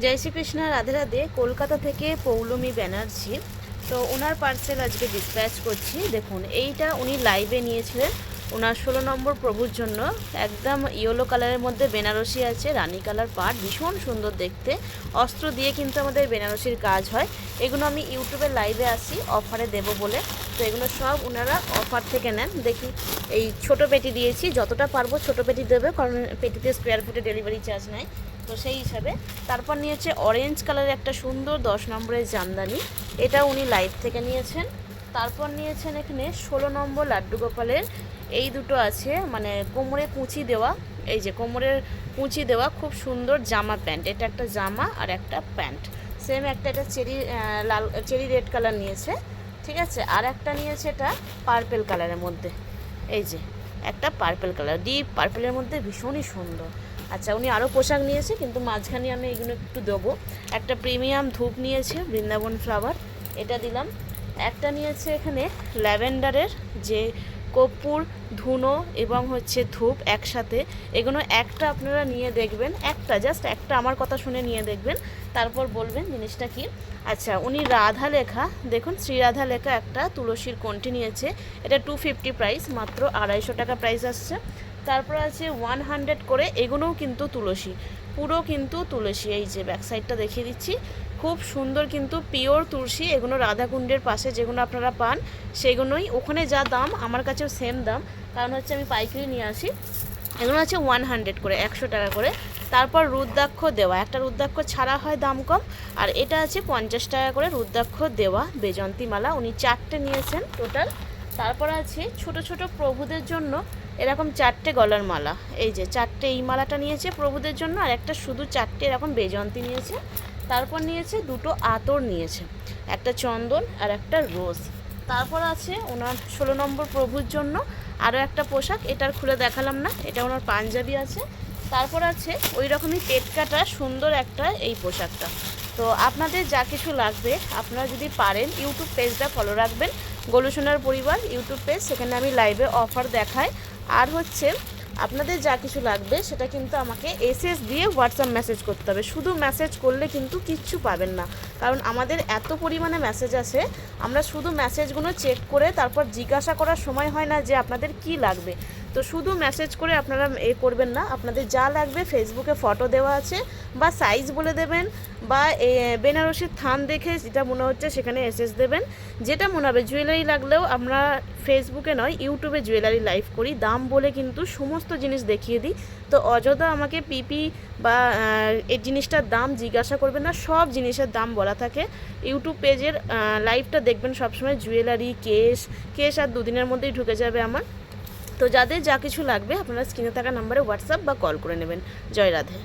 জয় শ্রীকৃষ্ণ, রাধে রাধে। কলকাতা থেকে পৌলমী ব্যানার্জি, তো ওনার পার্সেল আজকে ডিসপ্যাচ করছি। দেখুন, এইটা উনি লাইভে নিয়েছিলেন ওনার 16 নম্বর প্রভুর জন্য। একদম ইয়েলো কালারের মধ্যে বেনারসি আছে, রানী কালার পাড়, ভীষণ সুন্দর দেখতে। অস্ত্র দিয়ে কিন্তু আমাদের বেনারসির কাজ হয়। এগুলো আমি ইউটিউবে লাইভে আসি অফারে দেব বলে, তো এগুলো সব ওনারা অফার থেকে নেন। দেখি, এই ছোট পেটি দিয়েছি, যতটা পারবো ছোট পেটি দেবে, কারণ পেটিতে স্কোয়ার ফুটে ডেলিভারি চার্জ নেয়, তো সেই হিসাবে। তারপর নিয়েছে অরেঞ্জ কালারের একটা সুন্দর 10 নম্বরের জামদানি, এটা উনি লাইভ থেকে নিয়েছেন। তারপর নিয়েছেন এখানে 16 নম্বর লাড্ডু গোপালের এই দুটো আছে, মানে কোমরে কুঁচি দেওয়া, এই যে কোমরের কুঁচি দেওয়া খুব সুন্দর জামা প্যান্ট। এটা একটা জামা আর একটা প্যান্ট, সেম একটা, এটা চেরি রেড কালার নিয়েছে, ঠিক আছে। আর একটা নিয়েছে এটা পার্পেল কালারের মধ্যে, এই যে একটা পার্পেল কালার, ডিপ পার্পেলের মধ্যে, ভীষণই সুন্দর। আচ্ছা, উনি আরও পোশাক নিয়েছে, কিন্তু মাঝখানে আমি এগুলো একটু দেবো। একটা প্রিমিয়াম ধূপ নিয়েছে বৃন্দাবন ফ্লাওয়ার, এটা দিলাম। একটা নিয়েছে এখানে ল্যাভেন্ডারের, যে কর্পূর, ধুনো এবং হচ্ছে ধূপ একসাথে, এগুলো একটা আপনারা নিয়ে দেখবেন, একটা জাস্ট একটা আমার কথা শুনে নিয়ে দেখবেন, তারপর বলবেন জিনিসটা কি। আচ্ছা, উনি রাধা লেখা, দেখুন শ্রীরাধা লেখা একটা তুলসীর কণ্ঠি নিয়েছে, এটা 250 প্রাইস, মাত্র 250 টাকা প্রাইস আসছে। তারপর আছে 100 করে, এগুলোও কিন্তু তুলসী, পুরো কিন্তু তুলসী। এই যে ব্যাক সাইডটা দেখিয়ে দিচ্ছি, খুব সুন্দর কিন্তু পিওর তুলসী। এগুলো রাধাকুণ্ডের পাশে যেগুলো আপনারা পান সেগুলোই, ওখানে যা দাম আমার কাছেও সেম দাম, কারণ হচ্ছে আমি পাইকারি নিয়ে আসি। এগুলো আছে 100 করে, 100 টাকা করে। তারপর রুদ্রাক্ষ দেওয়া, একটা রুদ্রাক্ষ ছাড়া হয় দাম কম, আর এটা আছে 50 টাকা করে রুদ্রাক্ষ দেওয়া বেজন্তী মালা, উনি 4টে নিয়েছেন টোটাল। তারপর আছে ছোট ছোট প্রভুদের জন্য এরকম 4টে গলার মালা, এই যে 4টে এই মালাটা নিয়েছে প্রভুদের জন্য, আর একটা শুধু 4টে এরকম বেজন্তী নিয়েছে। তারপর নিয়েছে 2টো আতর নিয়েছে, একটা চন্দন আর একটা রোজ। তারপর আছে ওনার 16 নম্বর প্রভুর জন্য আরও একটা পোশাক, এটার খুলে দেখালাম না, এটা ওনার পাঞ্জাবি আছে। তারপর আছে ওই রকমই পেটকাটা সুন্দর একটা এই পোশাকটা। তো আপনাদের যা কিছু লাগবে, আপনারা যদি পারেন ইউটিউব পেজটা ফলো রাখবেন, গোলুসোনার পরিবার ইউটিউব পেজ, সেখানে আমি লাইভে অফার দেখাই। আর হচ্ছে আপনাদের যা কিছু লাগবে সেটা কিন্তু আমাকে এসএস দিয়ে হোয়াটসঅ্যাপ মেসেজ করতে হবে। শুধু মেসেজ করলে কিন্তু কিচ্ছু পাবেন না, কারণ আমাদের এত পরিমাণে মেসেজ আসে, আমরা শুধু মেসেজগুলো চেক করে তারপর জিজ্ঞাসা করার সময় হয় না যে আপনাদের কি লাগবে। তো শুধু মেসেজ করে আপনারা করবেন না, আপনাদের যা লাগবে ফেসবুকে ফটো দেওয়া আছে, বা সাইজ বলে দেবেন, বা বেনারসির থান দেখে যেটা মনে হচ্ছে সেখানে এসএস দেবেন, যেটা মনে হবে। জুয়েলারি লাগলেও আমরা ফেসবুকে নয় ইউটিউবে জুয়েলারি লাইভ করি, দাম বলে কিন্তু সমস্ত জিনিস দেখিয়ে দিই। তো অযথা আমাকে পিপি বা এই জিনিসটার দাম জিজ্ঞাসা করবেন না, সব জিনিসের দাম বলা থাকে। ইউটিউব পেজের লাইভটা দেখবেন সবসময়। জুয়েলারি, কেস আর 2 দিনের মধ্যেই ঢুকে যাবে আমার। তো যাদের যা কিছু লাগবে আপনারা স্ক্রিনে থাকা নাম্বারে হোয়াটসঅ্যাপ বা কল করে নেবেন। জয় রাধে।